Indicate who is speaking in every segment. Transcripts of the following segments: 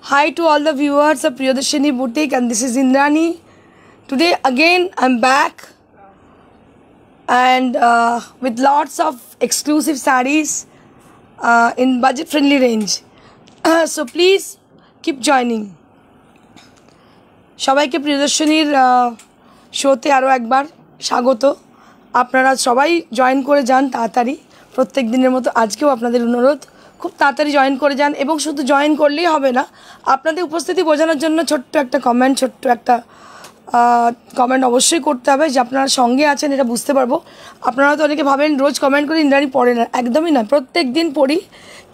Speaker 1: Hi to all the viewers of Priyadarshini Boutique, and this is Indrani. Today again I'm back and with lots of exclusive sarees in budget friendly range. So please keep joining. সবাইকে প্রিয়দর্শনীর শোতে আরও একবার স্বাগত। আপনারা সবাই join করে যান তাড়াতাড়ি, প্রত্যেক দিনের মতো আজকেও আপনাদের অনুরোধ খুব তাড়াতাড়ি জয়েন করে যান। এবং শুধু জয়েন করলেই হবে না, আপনাদের উপস্থিতি বোঝানোর জন্য ছোট্ট একটা কমেন্ট অবশ্যই করতে হবে যে আপনারা সঙ্গে আছেন, এটা বুঝতে পারবো। আপনারা তো অনেকে ভাবেন রোজ কমেন্ট করে ইন্দ্রাণী পড়ে না, একদমই না, প্রত্যেক দিন পড়ি,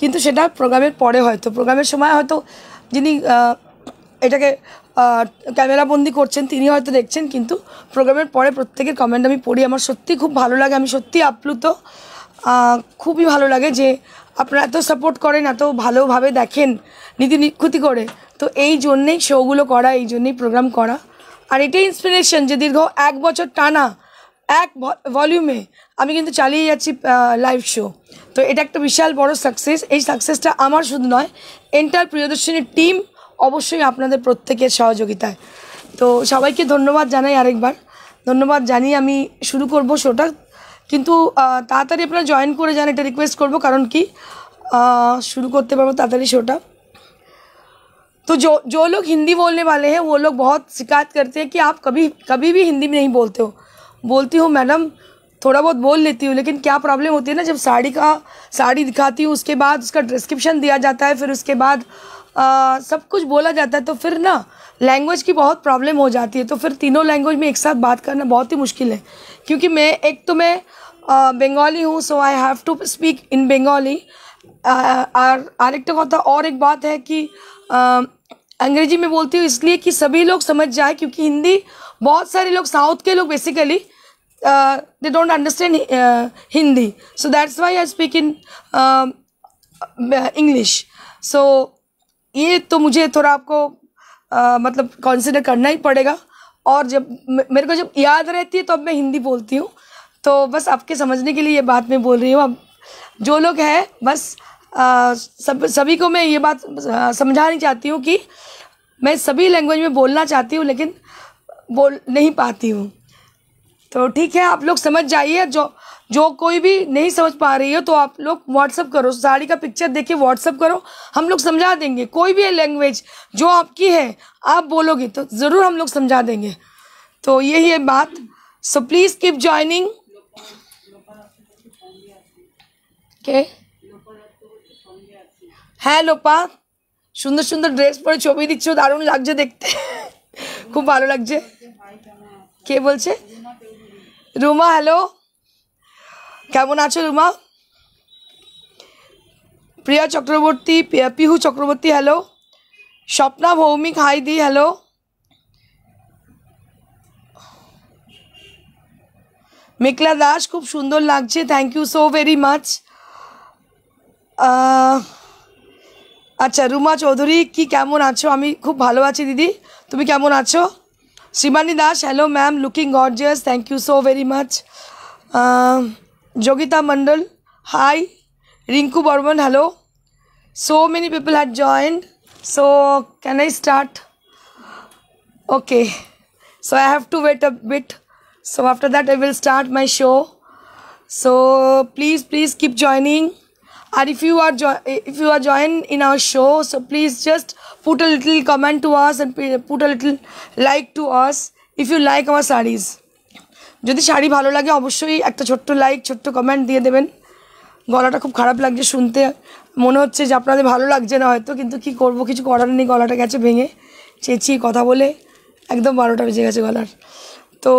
Speaker 1: কিন্তু সেটা প্রোগ্রামের পরে, হয়তো প্রোগ্রামের সময় হয়তো যিনি এটাকে ক্যামেরাবন্দি করছেন তিনি হয়তো দেখছেন, কিন্তু প্রোগ্রামের পরে প্রত্যেকের কমেন্ট আমি পড়ি। আমার সত্যি খুব ভালো লাগে, আমি সত্যি আপ্লুত, খুবই ভালো লাগে যে আপনারা এত সাপোর্ট করেন, এত ভালোভাবে দেখেন নীতি নিক্ষুতি করে। তো এই জন্যেই শোগুলো করা, এই জন্যেই প্রোগ্রাম করা। আর এটাই ইন্সপিরেশন যে দীর্ঘ 1 বছর টানা এক ভলিউমে আমি কিন্তু চালিয়ে যাচ্ছি লাইভ শো। তো এটা একটা বিশাল বড় সাকসেস। এই সাকসেসটা আমার শুধু নয়, এন্টার প্রিয়দর্শিনীর টিম, অবশ্যই আপনাদের প্রত্যেকের সহযোগিতায়। তো সবাইকে ধন্যবাদ জানাই, আরেকবার ধন্যবাদ জানিয়ে আমি শুরু করব শোটা। কিন্তু তাড়াতাড়ি আপনারা জয়েন করে যান, এটা রিকোয়েস্ট করব, কারণ কি शुरू करते पारबो ताड़ाताड़ी शोटा। तो जो लोग हिंदी बोलने वाले हैं वो लोग बहुत शिकायत करते हैं कि आप कभी भी हिंदी में नहीं बोलते हो। बोलती हूँ मैडम, थोड़ा बहुत बोल लेती हूँ, लेकिन क्या प्रॉब्लम होती है ना, जब साड़ी दिखाती हूँ, उसके बाद उसका डिस्क्रिप्शन दिया जाता है, फिर उसके बाद सब कुछ बोला जाता है, तो फिर ना लैंग्वेज की बहुत प्रॉब्लम हो जाती है। तो फिर तीनों लैंग्वेज में एक साथ बात करना बहुत ही मुश्किल है, क्योंकि मैं बंगाली हूँ, so I have to speak in Bengali. और एक बात है कि अंग्रेजी में बोलती हूँ इसलिए कि सभी लोग समझ जाए, क्योंकि हिंदी बहुत सारे लोग, साउथ के लोग basically they don't understand Hindi, so that's why I speak in English. So ये तो मुझे थोड़ा आपको मतलब कंसिडर करना ही पड़ेगा। और जब मेरे को जब याद रहती है तो अब मैं हिंदी बोलती हूँ। तो बस आपके समझने के लिए ये बात मैं बोल रही हूँ। अब जो लोग हैं, बस सभी को मैं ये बात समझानी चाहती हूँ कि मैं सभी लैंग्वेज में बोलना चाहती हूँ, लेकिन बोल नहीं पाती हूँ। तो ठीक है, आप लोग समझ जाइए। जो कोई भी नहीं समझ पा रही हो तो आप लोग व्हाट्सअप करो, साड़ी का पिक्चर देख के व्हाट्सअप करो, हम लोग समझा देंगे। कोई भी लैंग्वेज जो आपकी है आप बोलोगे तो ज़रूर हम लोग समझा देंगे। तो यही है बात। So please keep joining. के হ্যাঁ লোপা, সুন্দর সুন্দর ড্রেস পরে ছবি দিচ্ছ, দারুণ লাগছে দেখতে, খুব ভালো লাগছে। কে বলছে? রুমা, হ্যালো, কেমন আছো রুমা? প্রিয়া চক্রবর্তী, পিহু চক্রবর্তী, হ্যালো। স্বপ্না ভৌমিক, হাই দি, হ্যালো। মেঘলা দাস, খুব সুন্দর লাগছে, thank you so very much. আচ্ছা, রুমা চৌধুরী কি কেমন আছো? আমি খুব ভালো আছি দিদি, তুমি কেমন আছো? Shivani Das, hello ma'am, looking gorgeous, thank you so very much. Yogita Mondal, hi. Rinku Barman, hello. So many people had joined, so can I start? Okay, so I have to wait a bit, so after that I will start my show. So please keep joining. And if you are join in our show, so please just put a little comment to us and put a little like to us if you like our sarees. যদি শাড়ি ভালো লাগে অবশ্যই একটা ছোট্ট like, ছোট্ট comment দিয়ে দেবেন। গলাটা খুব খারাপ লাগছে শুনতে, মনে হচ্ছে যে আপনাদের ভালো লাগছে না হয়তো, কিন্তু কি করব, কিছু করার নেই। গলাটা গেছে ভেঙে, চেঁচিয়ে কথা বলে একদম 12টা বেজে গেছে গলার। তো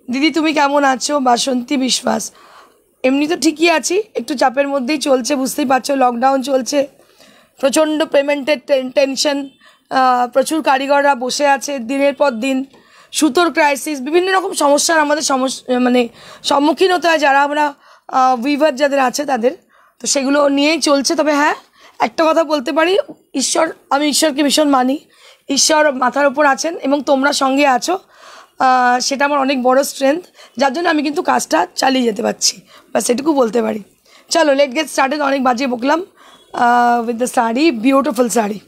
Speaker 1: দিদি তুমি কেমন আছো? বাসন্তী বিশ্বাস, এমনি তো ঠিকই আছি, একটু চাপের মধ্যেই চলছে, বুঝতেই পারছো, লকডাউন চলছে, প্রচণ্ড পেমেন্টের টেনশন, প্রচুর কারিগররা বসে আছে দিনের পর দিন, সুতোর ক্রাইসিস, বিভিন্ন রকম সমস্যার আমাদের সম্মুখীন হতে হয় যারা আমরা উইভার যাদের আছে তাদের। তো সেগুলো নিয়েই চলছে। তবে হ্যাঁ, একটা কথা বলতে পারি, আমি ঈশ্বরকে ভীষণ মানি, ঈশ্বর মাথার ওপর আছেন এবং তোমরা সঙ্গে আছো, সেটা আমার অনেক বড় স্ট্রেংথ, যার জন্য আমি কিন্তু কাজটা চালিয়ে যেতে পারছি, বা সেটুকু বলতে পারি। চলো লেট গেট স্টার্টেড, অনেক বাজিয়ে বকলাম। with the sari, beautiful sari.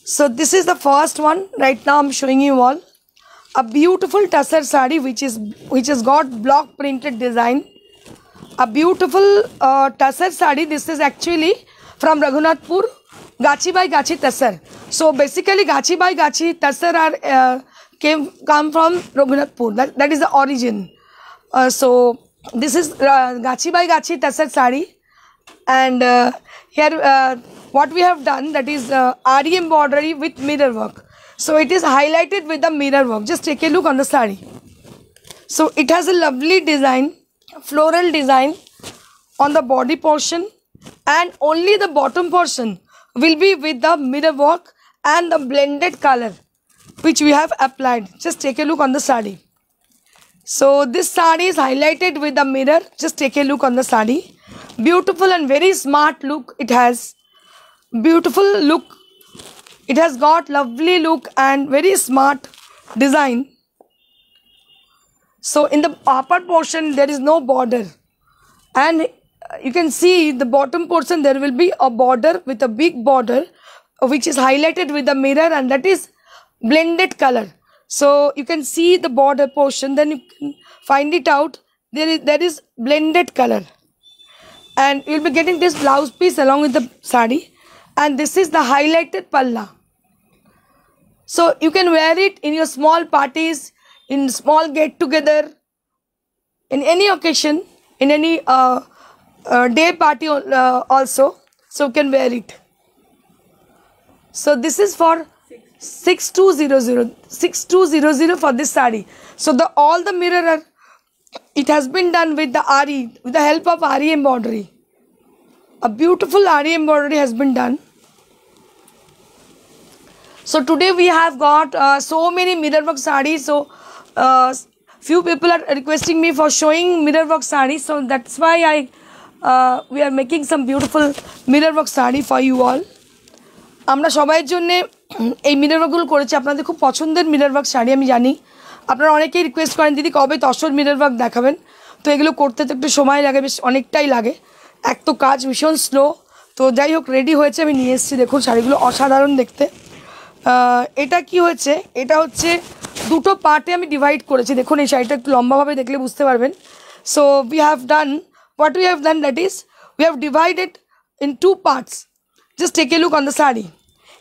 Speaker 1: So this is the first one. Right now I'm showing you all a beautiful tussar sari which has got block printed design. A beautiful tussar sari. This is actually from Raghunathpur, Gachi by Gachi Tussar. So basically Gachi by Gachi Tussar are come from Raghunathpur. That is the origin. So this is Gachi by Gachi Tussar sari, and here what we have done, that is Ari embroidery with mirror work. So it is highlighted with the mirror work. Just take a look on the sari. So it has a lovely design, floral design on the body portion, and only the bottom portion will be with the mirror work and the blended color which we have applied. Just take a look on the sari. So this sari is highlighted with the mirror. Just take a look on the sari. Beautiful and very smart look it has. Beautiful look. It has got lovely look and very smart design. So in the upper portion there is no border, and you can see the bottom portion there will be a border with a big border which is highlighted with the mirror, and that is blended color. So you can see the border portion, then you can find it out. There is blended color, and you will be getting this blouse piece along with the sari, and this is the highlighted palla. So you can wear it in your small parties, in small get together, in any occasion, in any day party also. So you can wear it. So this is for 6200 for this sari. So all the mirror, it has been done with the Ari, with the help of Ari embroidery. A beautiful Ari embroidery has been done. So today we have got so many mirror work sarees. So few people are requesting me for showing mirror work sarees. So that's why we are making some beautiful mirror work saree for you all. আমরা সবাইয়ের জন্য এই mirror ওয়ার্কগুলো করেছি। আপনাদের খুব পছন্দের mirror work sari আমি জানি। আপনারা অনেকেই রিকোয়েস্ট করেন দিদি কবে তসর মিরর ওয়ার্ক দেখাবেন। তো এগুলো করতে তো একটু সময় লাগে, বেশ অনেকটাই লাগে। এক তো কাজ ভীষণ স্লো। তো যাই হোক রেডি হয়েছে, আমি নিয়ে এসেছি। দেখুন শাড়িগুলো অসাধারণ দেখতে। এটা কি হয়েছে, এটা হচ্ছে দুটো পার্টে আমি ডিভাইড করেছি। দেখুন এই শাড়িটা একটু লম্বাভাবে দেখলে বুঝতে পারবেন। So we have done what we have done, that is we have divided in two parts. Just take a look on the sari.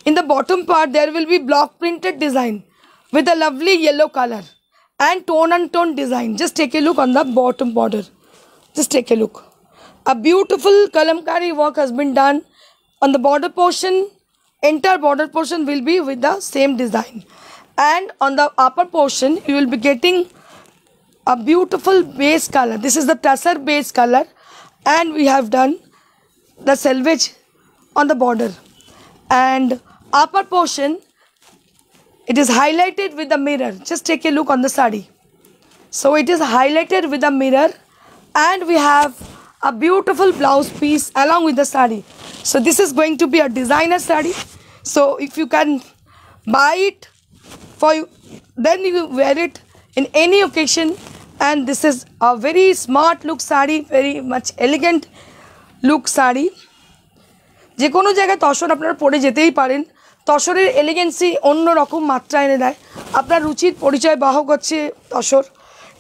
Speaker 1: In the bottom part there will be block printed design with a lovely yellow color and tone and tone design. Just take a look on the bottom border. Just take a look. A beautiful kalamkari work has been done on the border portion. Entire border portion will be with the same design, and on the upper portion you will be getting a beautiful base color. This is the tussar base color, and we have done the selvage on the border, and upper portion it is highlighted with the mirror. Just take a look on the sari. So it is highlighted with the mirror, and we have a beautiful blouse piece along with the sari. So this is going to be a designer sari. So if you can buy it for you, then you wear it in any occasion. And this is a very smart look sari, very much elegant look sari. যে কোনো জায়গায় তসর আপনারা পরে যেতেই পারেন। তসরের এলিগেন্সি অন্য রকম মাত্রা এনে দেয়। আপনার রুচির পরিচয় বাহক হচ্ছে তসর,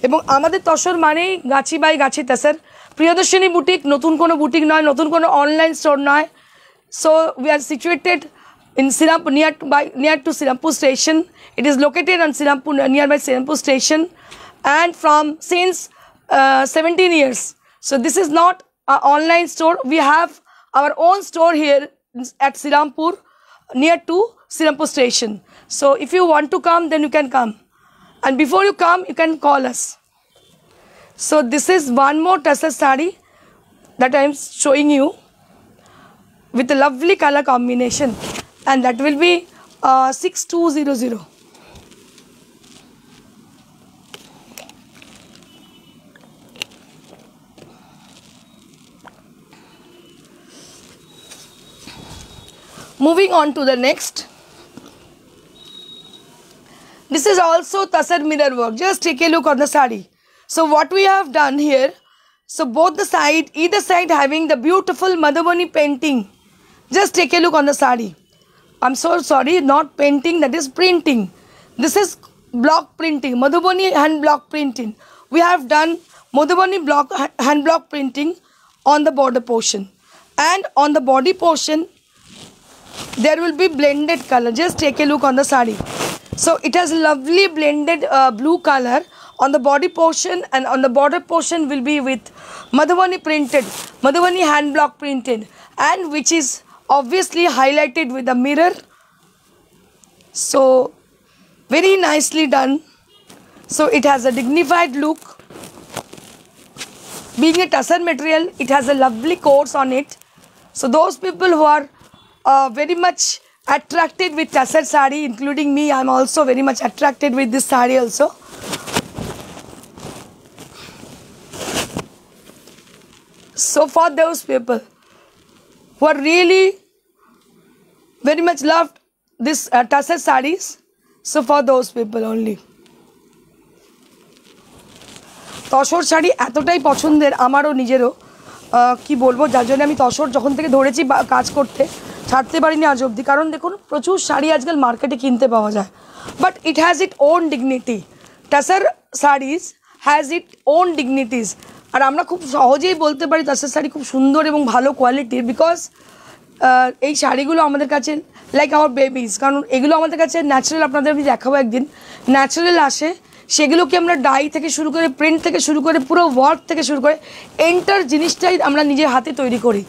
Speaker 1: এবং আমাদের তসর মানেই গাছি by Gachhi tussar. Priyadarshini boutique নতুন কোনো বুটিক নয়, নতুন কোনো অনলাইন স্টোর নয়। So we are situated in Sirampur, near to Sirampur station. It is located on Sirampur, nearby Sirampur station, and from since 17 years. So this is not an online store. We have our own store here at Sirampur, near to Sirampur station. So if you want to come, then you can come, and before you come you can call us. So this is one more tussar sari that I am showing you with a lovely color combination, and that will be 6200. Moving on to the next. This is also Tasar mirror work. Just take a look on the sari. So what we have done here, so both the side, either side having the beautiful Madhubani painting. Just take a look on the sari. I'm so sorry, not painting, that is printing. This is block printing, Madhubani hand block printing. We have done Madhubani block hand block printing on the border portion. And on the body portion, there will be blended color. Just take a look on the sari. So it has lovely blended blue color on the body portion, and on the border portion will be with Madhubani printed, Madhubani hand block printed, and which is obviously highlighted with a mirror. So very nicely done. So it has a dignified look. Being a Tasar material, it has a lovely course on it. So those people who are very much attracted with Tasar sari, including me, I am also very much attracted with this sari also. So for those people who are really very much loved this Tasar sarees, so for those people only. Tussar sari এতটাই পছন্দের আমারও নিজেরও, কি বলবো, যার জন্য আমি তসর যখন থেকে ধরেছি কাজ করতে ছাড়তে পারিনি আজ অবধি। কারণ দেখুন প্রচুর শাড়ি আজকাল মার্কেটে কিনতে পাওয়া যায়, but it has it own dignity. Tussar saris has it own dignities. আর আমরা খুব সহজেই বলতে পারি টাসার শাড়ি খুব সুন্দর এবং ভালো কোয়ালিটির, বিকজ এই শাড়িগুলো আমাদের কাছে লাইক আওয়ার বেবিজ। কারণ এগুলো আমাদের কাছে ন্যাচারাল, আপনাদের আমি দেখাবো একদিন, ন্যাচারাল আসে। সেগুলোকে আমরা ডাই থেকে শুরু করে, প্রিন্ট থেকে শুরু করে, পুরো ওয়ার্ক থেকে শুরু করে এন্টার জিনিসটাই আমরা নিজের হাতে তৈরি করি।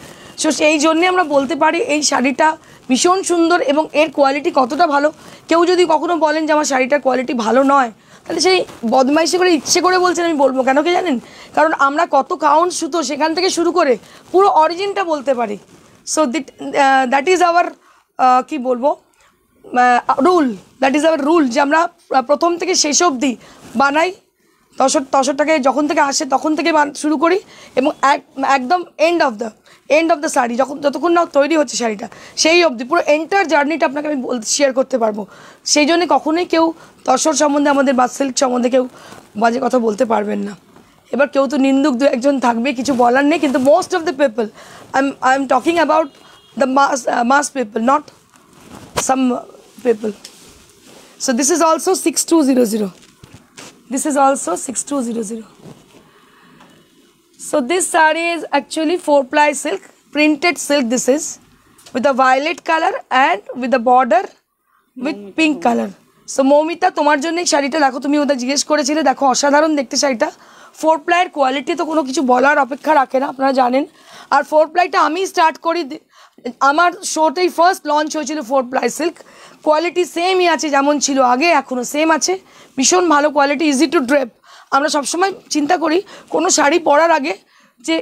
Speaker 1: সো সেই জন্যে আমরা বলতে পারি এই শাড়িটা ভীষণ সুন্দর এবং এর কোয়ালিটি কতটা ভালো। কেউ যদি কখনো বলেন যে আমার শাড়িটার কোয়ালিটি ভালো নয়, তাহলে সেই বদমাইশি করে ইচ্ছে করে বলছেন আমি বলবো। কেন কি জানেন? কারণ আমরা কত কাউন্ট সুতো সেখান থেকে শুরু করে পুরো অরিজিনটা বলতে পারি। সো দ্যাট ইজ আওয়ার কি বলবো rule, that is our rule, যে আমরা প্রথম থেকে শেষ অবধি বানাই। তসরটাকে যখন থেকে আসে তখন থেকে শুরু করি এবং একদম এন্ড অফ দ্য শাড়ি, যতক্ষণ না তৈরি হচ্ছে শাড়িটা সেই অবধি পুরো এন্টার জার্নিটা আপনাকে আমি শেয়ার করতে পারবো। সেই জন্য কখনোই কেউ তসর সম্বন্ধে, আমাদের বাস সিল্ক সম্বন্ধে কেউ বাজে কথা বলতে পারবেন না। এবার কেউ তো নিন্দুক দু একজন থাকবে, কিছু বলার নেই, কিন্তু most of the people I am talking about the mass people, not some people. So this is also 6200. This is also 6200. So this saree is actually 4-ply silk, printed silk. This is with a violet color and with the border with pink color. So Moumita, তোমার জন্য এই শাড়িটা দেখো, তুমি ওটা জিজ্ঞেস করেছিলে, দেখো অসাধারণ দেখতে শাড়িটা। 4-ply এর কোয়ালিটি তো কোনো কিছু বলার অপেক্ষা রাখে না, আপনারা জানেন। আর 4-plyটা আমি স্টার্ট করি, আমার শোতেই ফার্স্ট লঞ্চ হয়েছিল 4-ply সিল্ক। কোয়ালিটি সেমই আছে, যেমন ছিল আগে এখনও সেম আছে, ভীষণ ভালো কোয়ালিটি, ইজি টু ড্রেপ। আমরা সবসময় চিন্তা করি কোনো শাড়ি পরার আগে যে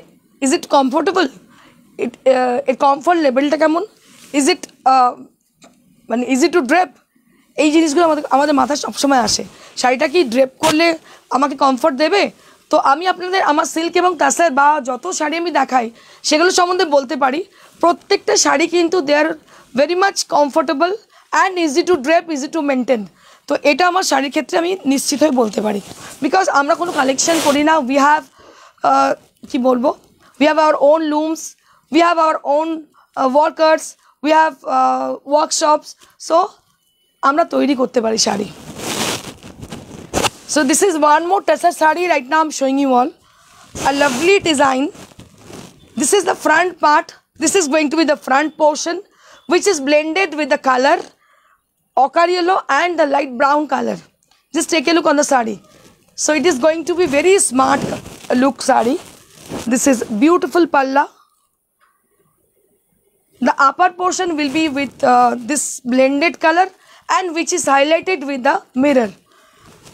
Speaker 1: ইজ ইট কমফোর্টেবল, এর কমফোর্ট লেভেলটা কেমন, ইজ ইট মানে ইজি টু ড্রেপ, এই জিনিসগুলো আমাদের মাথায় সবসময় আসে। শাড়িটা কি ড্রেপ করলে আমাকে কমফোর্ট দেবে? তো আমি আপনাদের আমার সিল্ক এবং তাসার বা যত শাড়ি আমি দেখাই সেগুলো সম্বন্ধে বলতে পারি। প্রত্যেকটা শাড়ি কিন্তু they are very much comfortable and easy to drape, easy to maintain. তো এটা আমার শাড়ির ক্ষেত্রে আমি নিশ্চিত হয়ে বলতে পারি, বিকজ আমরা কোনো কালেকশন করি না। উই হ্যাভ কি বলবো, we have our own looms, we have our own workers, we have workshops. So আমরা তৈরি করতে পারি sari. So this is one more Tasar sari. Right now I'm showing you all a lovely design. This is the front part. This is going to be the front portion, which is blended with the color ochre yellow and the light brown color. Just take a look on the sari. So it is going to be very smart look sari. This is beautiful palla. The upper portion will be with this blended color and which is highlighted with the mirror.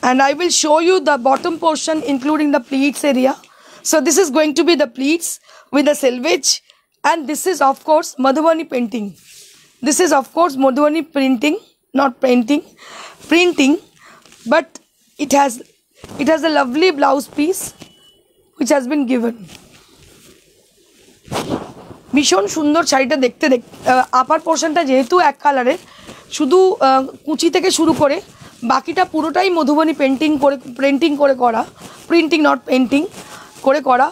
Speaker 1: And I will show you the bottom portion including the pleats area. So this is going to be the pleats with the selvage, and this is of course Madhubani painting. This is of course Madhubani printing, not painting, printing, but it has a lovely blouse piece which has been given. ভীষণ সুন্দর শাড়িটা দেখতে। আপার পোর্শনটা যেহেতু এক কালারের, শুধু কুচি থেকে শুরু করে বাকিটা পুরোটাই মধুবনী প্রিন্টিং নট পেন্টিং করে করা।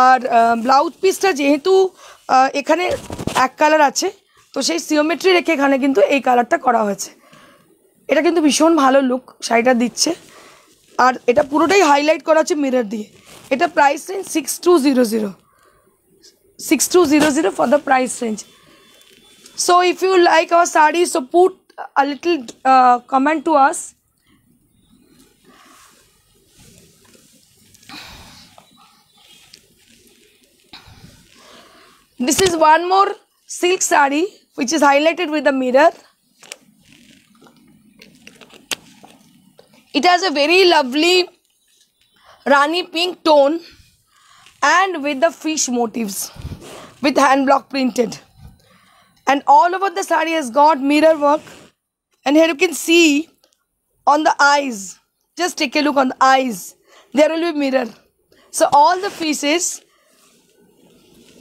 Speaker 1: আর ব্লাউজ পিসটা যেহেতু এখানে এক কালার আছে, তো সেই সিওমেট্রি রেখে এখানে কিন্তু এই কালারটা করা হয়েছে। এটা কিন্তু ভীষণ ভালো লুক শাড়িটা দিচ্ছে। আর এটা পুরোটাই হাইলাইট করা হচ্ছে মিরর দিয়ে। এটা price range 6200 for the price range. So if you like our saree, so put a little comment to us. This is one more silk saree which is highlighted with the mirror. It has a very lovely Rani pink tone and with the fish motifs with hand block printed, and all over the saree has got mirror work. And here you can see on the eyes, just take a look on the eyes, there will be mirror. So all the pieces,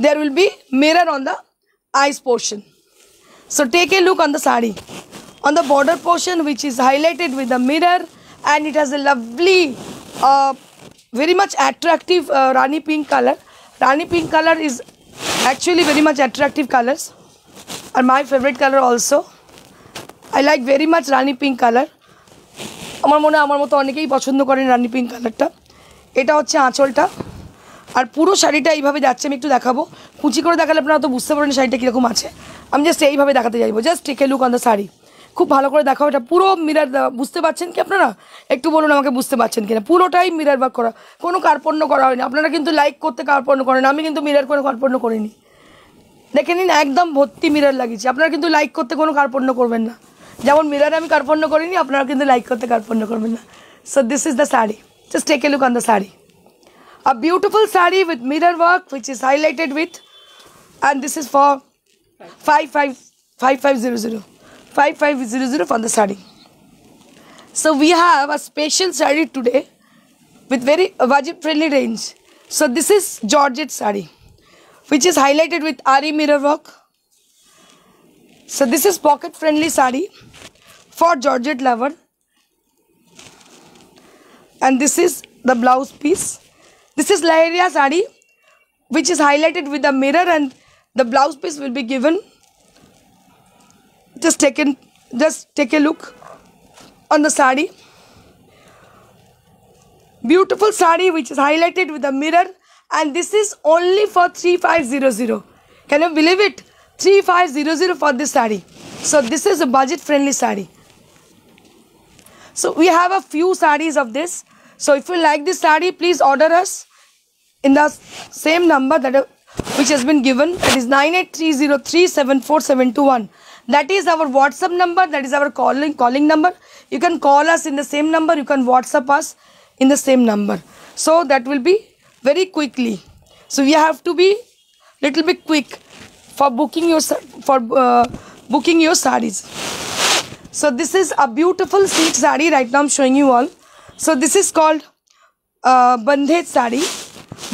Speaker 1: there will be mirror on the eyes portion. So take a look on the saree, on the border portion which is highlighted with the mirror, and it has a lovely very much attractive Rani pink color. Rani pink color is actually very much attractive colors, and my favorite color also. I like very much Rani pink color. আমার মনে আমার মতো অনেকেই পছন্দ করেন রানি pink কালারটা। এটা হচ্ছে আঁচলটা, আর পুরো শাড়িটা এইভাবে যাচ্ছে। আমি একটু দেখাবো, কুচি করে দেখালে আপনারা তো বুঝতে পারবেন শাড়িটা কীরকম আছে। আমি জাস্ট এইভাবে দেখাতে চাইবো, just take a look on the sari. খুব ভালো করে দেখাও, এটা পুরো মিরর বুঝতে পারছেন কি আপনারা? একটু বলুন আমাকে বুঝতে পারছেন কিনা। পুরোটাই মিরর ওয়ার্ক করা, কোনো কার্পণ্য করা হয়নি। আপনারা কিন্তু লাইক করতে কার্পণ্য করেন, আমি কিন্তু মিরর কোনো কার্পণ্য করিনি। দেখে নিন একদম ভর্তি মিরর লাগিয়েছি। আপনারা কিন্তু লাইক করতে কোনো কার্পণ্য করবেন না, যেমন মিররে আমি কার্পণ্য করিনি, আপনারা কিন্তু লাইক করতে কার্পণ্য করবেন না। So this is the sari, just take a look on the sari. A beautiful saree with mirror work which is highlighted with, and this is for 5500 for the saree. So we have a special saree today with very budget friendly range. So this is Georgette saree which is highlighted with Ari mirror work. So this is pocket friendly saree for Georgette lover, and this is the blouse piece. This is Lahariya saree which is highlighted with the mirror, and the blouse piece will be given. Just take a look on the saree. Beautiful saree which is highlighted with the mirror, and this is only for 3500. Can you believe it? 3500 for this saree. So this is a budget friendly saree. So we have a few sarees of this. So if you like this saree, please order us in the same number that which has been given, that is 9830374721. That is our WhatsApp number, that is our calling number. You can call us in the same number, you can WhatsApp us in the same number. So that will be very quickly. So we have to be little bit quick for booking your sarees. So this is a beautiful silk saree right now I'm showing you all. So this is called bandhej saree,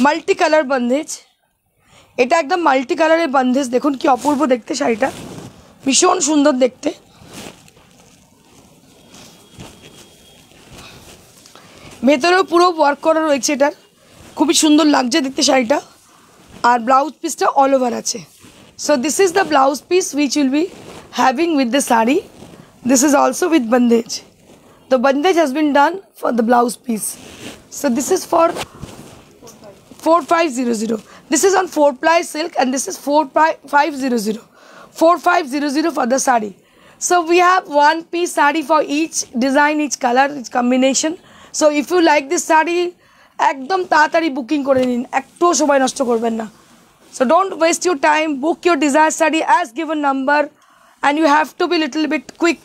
Speaker 1: multicolor bandhej. এটা একদম multi কালারের bandhej, দেখুন কি অপূর্ব দেখতে শাড়িটা, ভীষণ সুন্দর দেখতে। ভেতরেও পুরো ওয়ার্ক করা রয়েছে, এটার খুবই সুন্দর লাগছে দেখতে শাড়িটা। আর ব্লাউজ পিসটা অল ওভার আছে। So this is the blouse piece which will be having with the sari. This is also with bandhej. The bandhej has been done for the blouse piece. So this is for 4500. This is on 4-ply silk, and this is 4500. 4500 for the saree. So we have one piece saree for each design, each color, each combination. So if you like this saree, একদম তাড়াতাড়ি booking করে নিন, একটু সময় নষ্ট করবেন না। So don't waste your time, book your desired saree as given number, and you have to be little bit quick.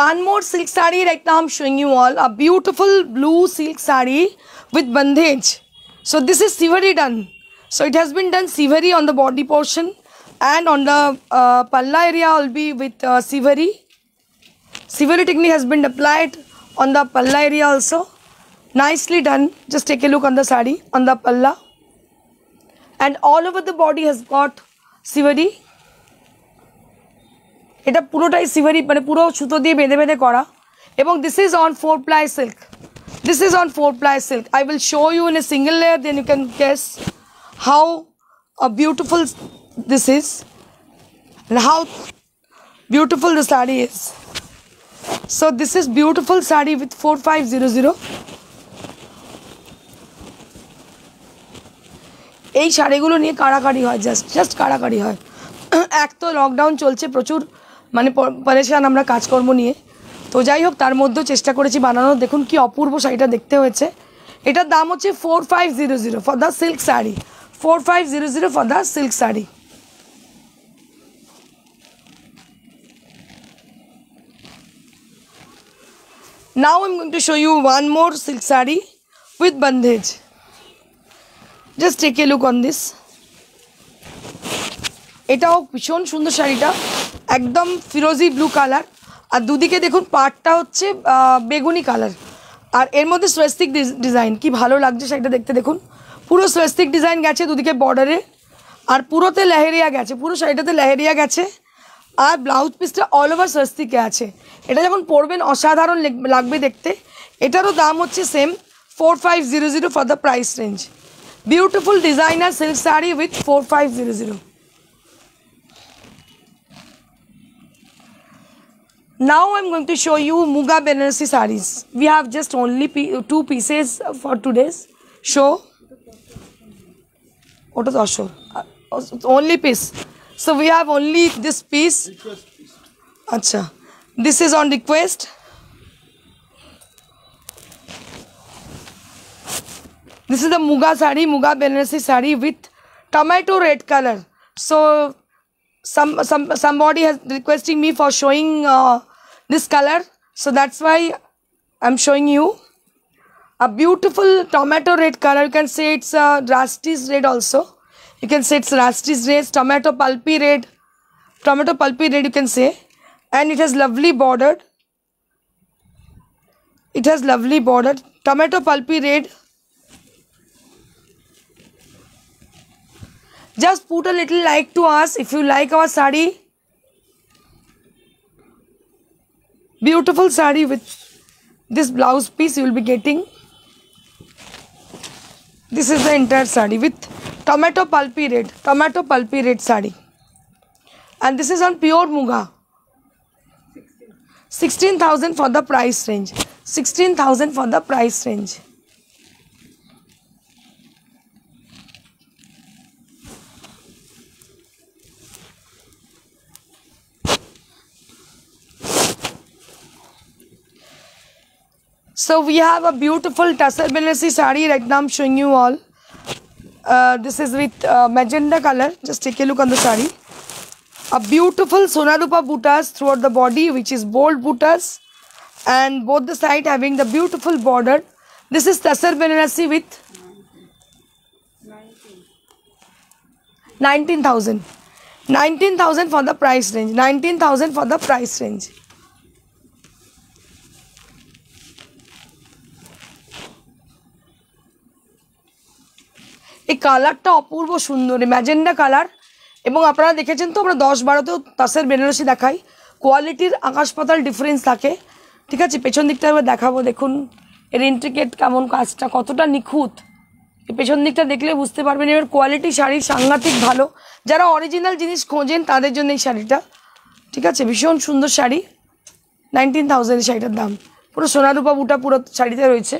Speaker 1: One more silk saree right now I'm showing you all, a beautiful blue silk saree with bandhej. So this is siveri done. So it has been done siveri on the body portion, and on the palla area will be with siveri. Siveri technique has been applied on the palla area also. Nicely done. Just take a look on the saree, on the palla. and all over the body has got siveri. এটা পুরোটাই সিভারি, মানে পুরো সুতো দিয়ে বেঁধে বেঁধে করা, এবং this is on 4-ply silk. This is on 4-ply silk. I will show you in a single layer, then you can guess how beautiful this is and how beautiful the saree is. So this is beautiful saree with 4500. এই শাড়িগুলো নিয়ে কাড়াকাড়ি হয়, just কাড়াকাড়ি হয়। এক তো lockdown চলছে, প্রচুর মানে পরেশান আমরা কাজকর্ম নিয়ে, তো যাই হোক তার মধ্যেও চেষ্টা করেছি বানানোর। দেখুন কি অপূর্ব শাড়িটা দেখতে হয়েছে। এটার দাম হচ্ছে 4500 for the silk sari, 4500 for the silk sari. Now I'm going to show you one more silk saree with bandhage. Just take a look on this. এটাও ভীষণ সুন্দর শাড়িটা, একদম ফিরোজি ব্লু কালার, আর দুদিকে দেখুন পাটটা হচ্ছে বেগুনি কালার, আর এর মধ্যে স্বস্তিক ডিজাইন। কি ভালো লাগছে শাড়িটা দেখতে, দেখুন পুরো স্বস্তিক ডিজাইন গেছে দুদিকে বর্ডারে, আর পুরোতে লেহেরিয়া গেছে, পুরো শাড়িটাতে লেহেরিয়া গেছে, আর ব্লাউজ পিসটা অল ওভার স্বস্তিকে আছে। এটা যখন পরবেন অসাধারণ লাগবে দেখতে। এটারও দাম হচ্ছে same 4500 for the price range. Beautiful designer silk sari with 4500। Now I'm going to show you Muga Banarasi sarees. We have just only 2 pieces for today's show. What is Ashur? Only piece. So we have only this piece. Acha. This is on request. This is the Muga saree, Muga Banarasi saree with tomato red color. So somebody has requesting me for showing this color, so that's why I'm showing you a beautiful tomato red color. You can say it's a Rastis red also. You can say it's Rastis red, tomato pulpy red you can say, and it has lovely bordered. It has lovely bordered tomato pulpy red. Just put a little like to us if you like our saree. Beautiful saree with this blouse piece you will be getting. This is the entire saree with tomato pulpy red saree, and this is on pure Muga. 16,000 for the price range. 16,000 for the price range. So we have a beautiful Tussar Banarasi saree right now I'm showing you all. This is with magenta color. Just take a look on the saree. A beautiful Sonarupa buttas throughout the body, which is bold buttas, and both the side having the beautiful border. This is Tussar Banarasi with 19,000. 19,000 for the price range. 19,000 for the price range. এই কালারটা অপূর্ব সুন্দর, magenta colour, এবং আপনারা দেখেছেন তো আমরা 10-12তেও তাসের বেনারসি দেখাই, কোয়ালিটির আকাশ পাতাল ডিফারেন্স থাকে। ঠিক আছে, পেছন দিকটা এবার দেখাবো। দেখুন এর ইন্ট্রিকেট কেমন, কাজটা কতটা নিখুঁত, এই পেছন দিকটা দেখলে বুঝতে পারবেন। এবার কোয়ালিটি শাড়ির সাংঘাতিক ভালো, যারা অরিজিনাল জিনিস খোঁজেন তাদের জন্য এই শাড়িটা। ঠিক আছে, ভীষণ সুন্দর শাড়ি। 19,000 এই শাড়িটার দাম। পুরো সোনারূপা বুটা পুরো শাড়িতে রয়েছে।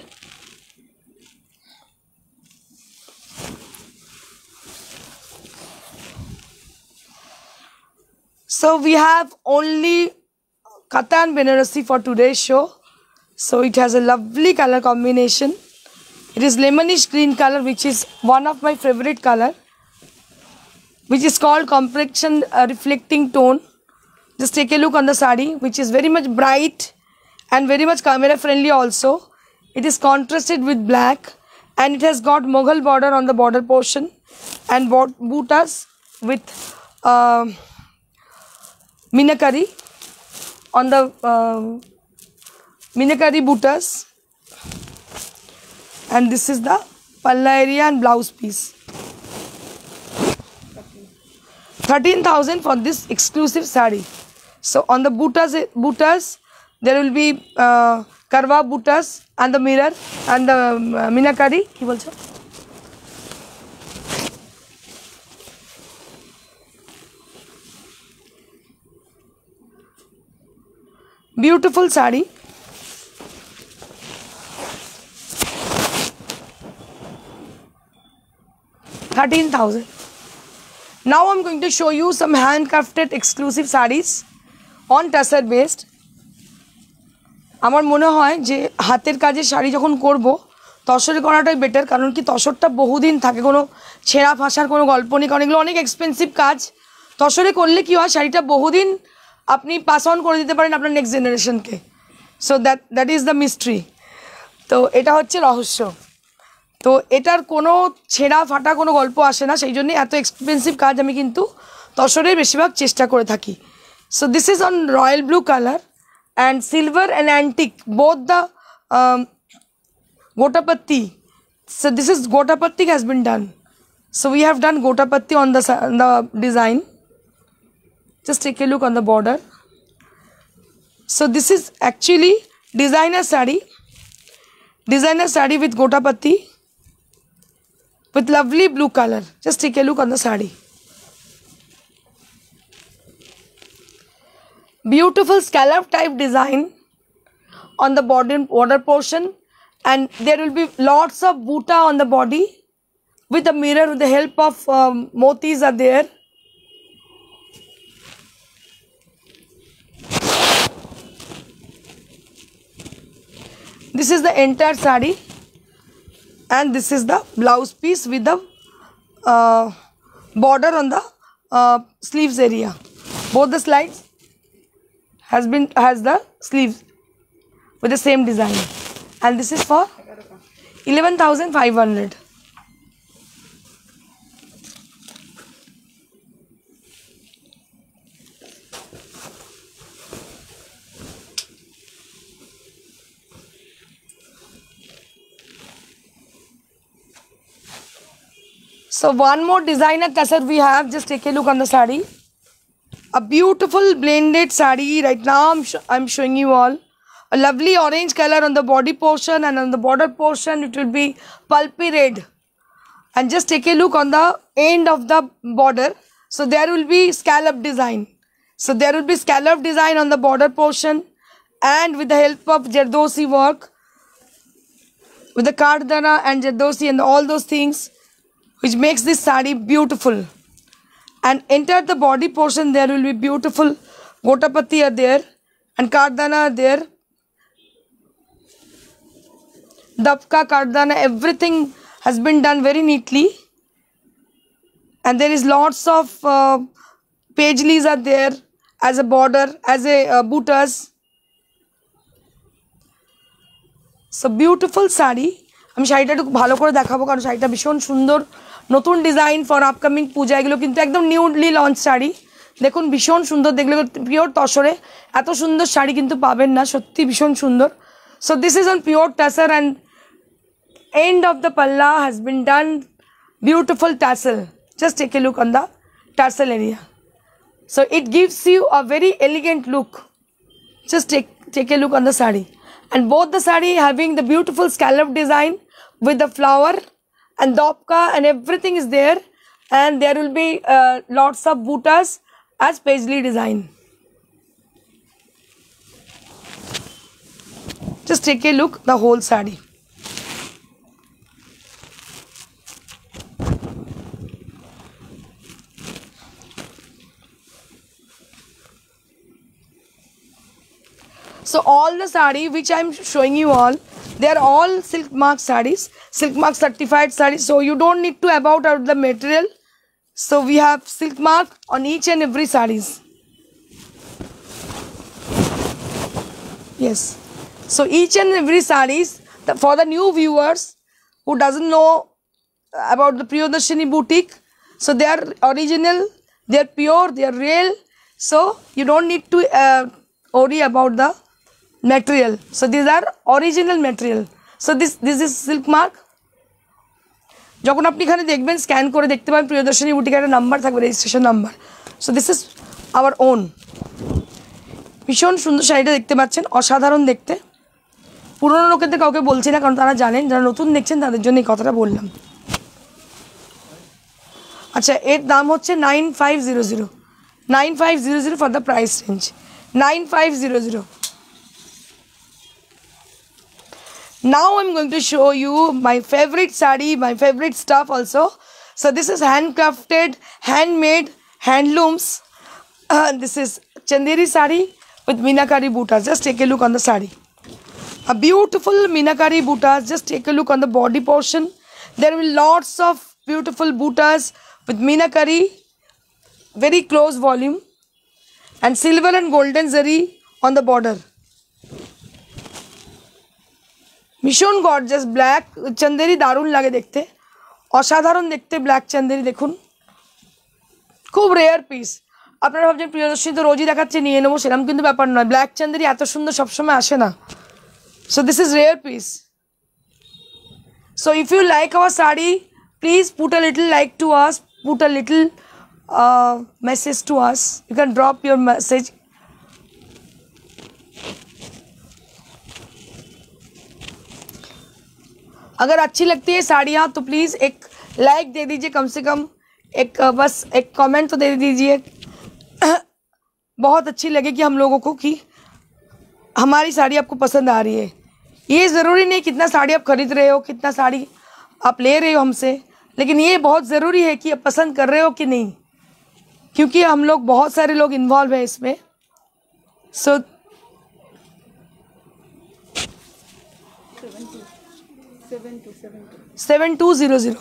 Speaker 1: So we have only Katan Banarasi for today's show. So it has a lovely color combination. It is lemonish green color, which is one of my favorite color, which is called complexion reflecting tone. Just take a look on the saree, which is very much bright and very much camera friendly also. It is contrasted with black, and it has got Mughal border on the border portion and buttas with Minakari on the Minakari buttas, and this is the palla area and blouse piece. 13,000 for this exclusive sari. So on the butas there will be karwa butas and the mirror and the minakari. Ki bolcho? Beautiful sari. $13,000. Now I'm going to show you some handcrafted exclusive sarees on tussar based. আমার মনে হয় যে হাতের কাজের শাড়ি যখন করব তসরে করাটাই better, কারণ কি তসরটা বহুদিন থাকে, কোনো ছেঁড়া ফাঁসার কোনো গল্প নেই, কারণ এগুলো অনেক এক্সপেন্সিভ কাজ। তসরে করলে কি হয়, শাড়িটা বহুদিন আপনি পাস অন করে দিতে পারেন আপনার নেক্সট জেনারেশনকে। So that is the mystery. তো এটা হচ্ছে রহস্য। তো এটার কোনো ছেঁড়া ফাটা কোনো গল্প আসে না, সেই জন্য এত এক্সপেন্সিভ কাজ আমি কিন্তু তসরে বেশিরভাগ চেষ্টা করে থাকি। So this is on royal blue colour and silver and antique, both the gotapatti. So this is gotapatti has been done. So we have done gotapatti on the design. Just take a look on the border. So this is actually designer sari with gotapatti with lovely blue color. Just take a look on the sari. Beautiful scallop type design on the border portion, and there will be lots of buta on the body with a mirror, with the help of motis are there. This is the entire sari and this is the blouse piece with the border on the sleeves area. Both the slides has the sleeves with the same design, and this is for 11,500. So one more designer tussar we have. Just take a look on the sari. A beautiful blended sari. Right now I'm showing you all a lovely orange color on the body portion, and on the border portion it will be pulpy red. And just take a look on the end of the border. So there will be scallop design. So there will be scallop design on the border portion, and with the help of Jardosi work, with the kardana and Jardosi and all those things, which makes this sari beautiful. And enter the body portion, there will be beautiful gotapatti are there and kardana are there. Dabka, kardana, everything has been done very neatly. And there is lots of paisleys are there as a border, as a butas. So beautiful sari. আমি শাড়িটা একটু ভালো করে দেখাবো, কারণ শাড়িটা ভীষণ সুন্দর, নতুন ডিজাইন ফর আপকামিং পূজা। এগুলো কিন্তু একদম নিউলি লঞ্চ শাড়ি, দেখুন ভীষণ সুন্দর, দেখলে পিওর তসরে এত সুন্দর শাড়ি কিন্তু পাবেন না, সত্যি ভীষণ সুন্দর। So this is on pure tussar, and end of the pallu has been done beautiful tassel. Just take a look on the tassel area. So it gives you a very elegant look. Just take a look on the sari, and both the sari having the beautiful scallop design with the flower and dopka and everything is there, and there will be lots of butas as paisley design. Just take a look the whole sari. So all the sari which I am showing you all, they are all silk mark sarees, silk mark certified sarees. So you don't need to about out the material. So we have silk mark on each and every sarees. Yes. So each and every sarees, for the new viewers who doesn't know about the Priyadarshini boutique, so they are original, they are pure, they are real. So you don't need to worry about the material. So these are original material. So this is silk mark. যখন আপনি এখানে দেখবেন scan করে দেখতে পাবেন প্রিয়দর্শনী বুটিকের একটা number থাকবে, registration number. So this is our own. ভীষণ সুন্দর শাড়িটা দেখতে পাচ্ছেন, অসাধারণ দেখতে। পুরনো লোকেদের কাউকে বলছি না, কারণ তারা জানেন, যারা নতুন দেখছেন তাদের জন্য এই কথাটা বললাম। আচ্ছা, এর দাম হচ্ছে 9500, 9500 for the price range, 9500। Now I'm going to show you my favorite sari, my favorite stuff also. So this is handcrafted, handmade, handlooms. This is Chanderi sari with Meenakari bootas. Just take a look on the sari. A beautiful Meenakari bootas. Just take a look on the body portion. There will be lots of beautiful bootas with Meenakari, very close volume, and silver and golden zari on the border. ভীষণ gorgeous black Chanderi, দারুণ লাগে দেখতে, অসাধারণ দেখতে black Chanderi. দেখুন, খুব rare piece. আপনারা ভাবছেন প্রিয়দর্শনী তো রোজই দেখাচ্ছে নিয়ে নেবো, সেরকম কিন্তু ব্যাপার নয়। ব্ল্যাক চন্দেরি এত সুন্দর সবসময় আসে না। So this is rare piece. So if you like our sari, please put a little like to us, put a little message to us. You can drop your message. अगर अच्छी लगती है साड़ियाँ तो प्लीज़ एक लाइक दे दीजिए, कम से कम एक बस एक कमेंट तो दे दीजिए। बहुत अच्छी लगे कि हम लोगों को कि हमारी साड़ी आपको पसंद आ रही है। ये ज़रूरी नहीं कितना साड़ी आप खरीद रहे हो, कितना साड़ी आप ले रहे हो हमसे, लेकिन ये बहुत ज़रूरी है कि आप पसंद कर रहे हो कि नहीं, क्योंकि हम लोग बहुत सारे लोग इन्वॉल्व हैं इसमें। सो 7200।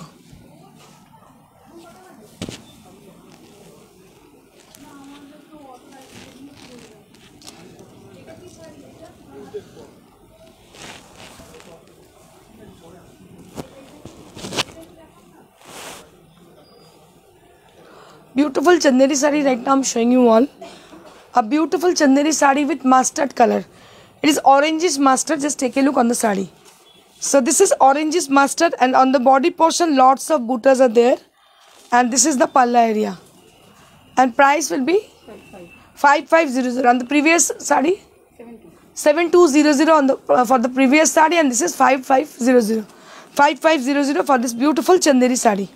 Speaker 1: Beautiful Chanderi sari right now I'm showing you all. A beautiful Chanderi sari with mustard color. It is orangish mustard. Just take a look on the sari. So this is orangish mustard, and on the body portion lots of buttas are there, and this is the palla area, and price will be 5500 on the previous sari, 7200 on the for the previous sari, and this is 5500 for this beautiful Chanderi sari.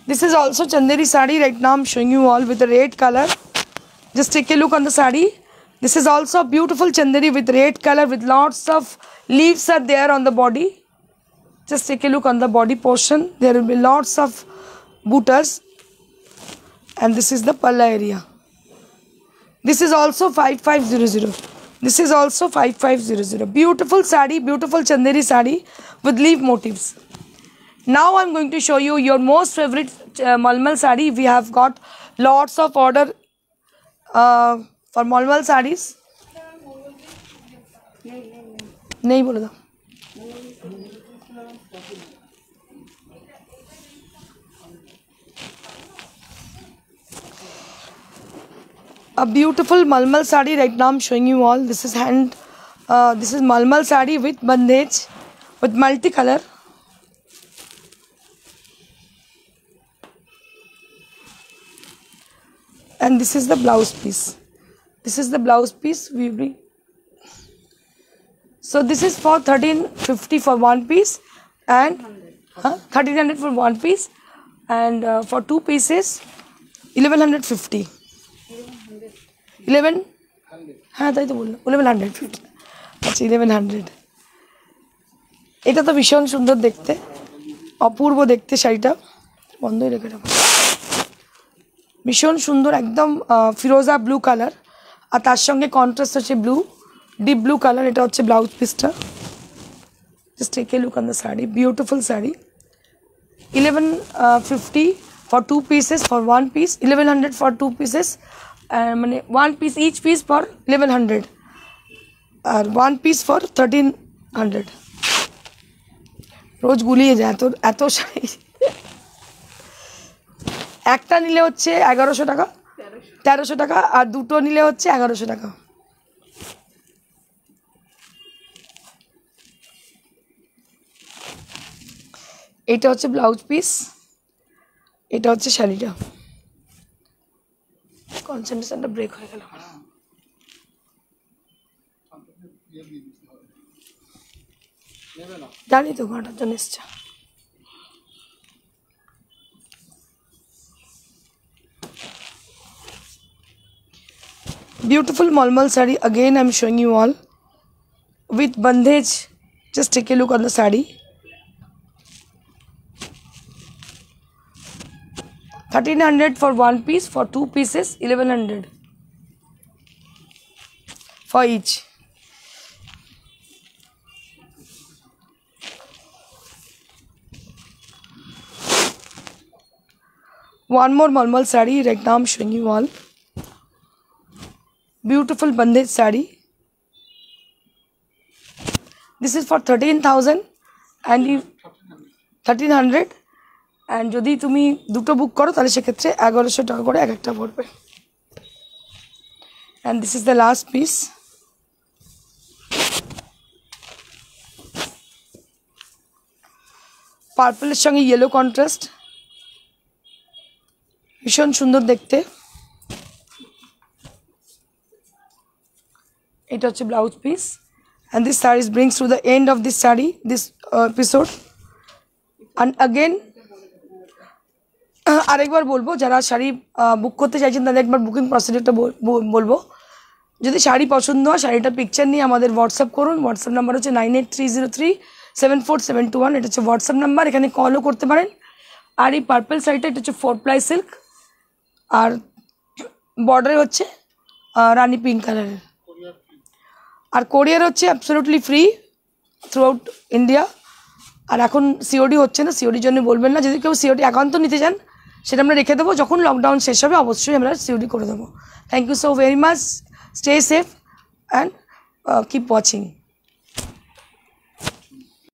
Speaker 1: This is also Chanderi sari. Right now I'm showing you all with the red color. Just take a look on the sari. This is also a beautiful Chanderi with red color, with lots of leaves are there on the body. Just take a look on the body portion. There will be lots of buttas, and this is the palla area. This is also 5500. This is also 5500. Beautiful sari, beautiful Chanderi sari with leaf motifs. Now I'm going to show you your most favorite Malmal sari. We have got lots of order for Malmal saris. नहीं बोला था। A beautiful Malmal sari right now I'm showing you all. This is this is Malmal sari with bandage, with multicolor. And this is the blouse piece. This is the blouse piece. So this is for 1350 for one piece, and 1300 for one piece, and for two pieces 1150. 11 हाँ তাই তো বললাম 1150। আচ্ছা 1100। এটা তো ভীষণ সুন্দর দেখতে, অপূর্ব দেখতে শাড়িটা। বন্ধই রেখে রাখো। ভীষণ সুন্দর, একদম ফিরোজা ব্লু কালার, আর তার সঙ্গে কন্ট্রাস্ট হচ্ছে ব্লু, ডিপ ব্লু কালার। এটা হচ্ছে ব্লাউজ পিসটা। Just take a look on the sari, beautiful sari. 1150 for two pieces, for one piece 1100 for two pieces, মানে one piece each piece for 1100, আর ওয়ান পিস ফর 1300। রোজ গুলিয়ে যায় এত শাড়ি। একটা নিলে হচ্ছে 1100 টাকা, 1300 টাকা, আর দুটো নিলে হচ্ছে 1100 টাকা। এটা হচ্ছে ব্লাউজ পিস, এটা হচ্ছে শাড়িটা। কনসেন্ট্রেশনটা ব্রেক হয়ে গেল। জানি তো ঘাটার জন্য এসছে। Beautiful Malmal saree. Again, I'm showing you all with bandhage. Just take a look on the saree. 1300 for one piece. For two pieces, 1100 for each. One more Malmal saree. Right now, I'm showing you all. Beautiful bandhage saree. This is for 13,000 and you 1300, and যদি তুমি দুটো বুক করো তাহলে সেক্ষেত্রে 1100 টাকা করে এক একটা পড়বে। And this is the last piece. পার্পলের সঙ্গে ইয়েলো কন্ট্রাস্ট, ভীষণ সুন্দর দেখতে। এটা হচ্ছে blouse piece, and this saree brings to the end of this saree, this episode. And again, আরেকবার বলবো, যারা শাড়ি বুক করতে চাইছেন তাদের একবার বুকিং প্রসিডিউরটা বলবো। যদি শাড়ি পছন্দ হয়, শাড়িটার পিকচার নিয়ে আমাদের হোয়াটসঅ্যাপ করুন। হোয়াটসঅ্যাপ নাম্বার হচ্ছে 9830374741। এটা হচ্ছে হোয়াটসঅ্যাপ নাম্বার, এখানে কলও করতে পারেন। আর এই পার্পল শাড়িটা, এটা হচ্ছে 4-ply সিল্ক, আর বর্ডারে হচ্ছে রানি পিঙ্ক কালারের। আর কোরিয়ার হচ্ছে absolutely free throughout India. আর এখন সিওডি হচ্ছে না, সিওডির জন্য বলবেন না। যদি কেউ সিওডি একান্ত নিতে চান, সেটা আমরা রেখে দেবো। যখন লকডাউন শেষ হবে অবশ্যই আমরা সিওডি করে দেবো। Thank you so very much. Stay safe and keep watching.